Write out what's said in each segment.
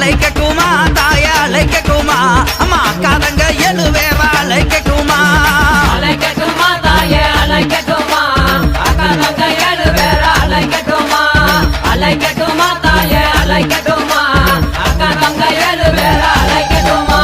அழைக்கட்டுமா தாய அழைக்கட்டுமா அம்மா அக்காதங்க 7 பேரா அழைக்கட்டுமா அழைக்கட்டுமா தாய அழைக்கட்டுமா அக்காதங்க 7 பேரா அழைக்கட்டுமா அழைக்கட்டுமா தாய அழைக்கட்டுமா அக்காதங்க 7 பேரா அழைக்கட்டுமா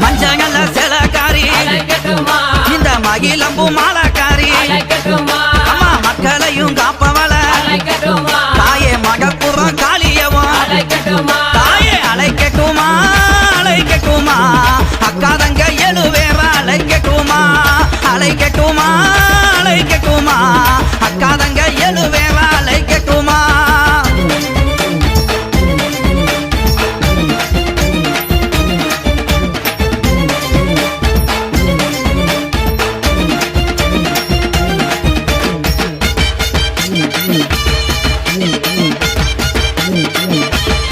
மஞ்சங்கல்ல சிலக்காரி அழைக்கட்டுமா இந்த மகிழம்பு மாலக்காரி அழைக்கட்டுமா அம்மா மக்களையும் காப்பவள அழைக்கட்டுமா தாயே மகப்புறம் காளியவன் அழைக்கட்டுமா தாயே அழைக்கட்டுமா அழைக்கட்டுமா அக்காதங்க 7 பேரா அழைக்கட்டுமா அழைக்கட்டுமா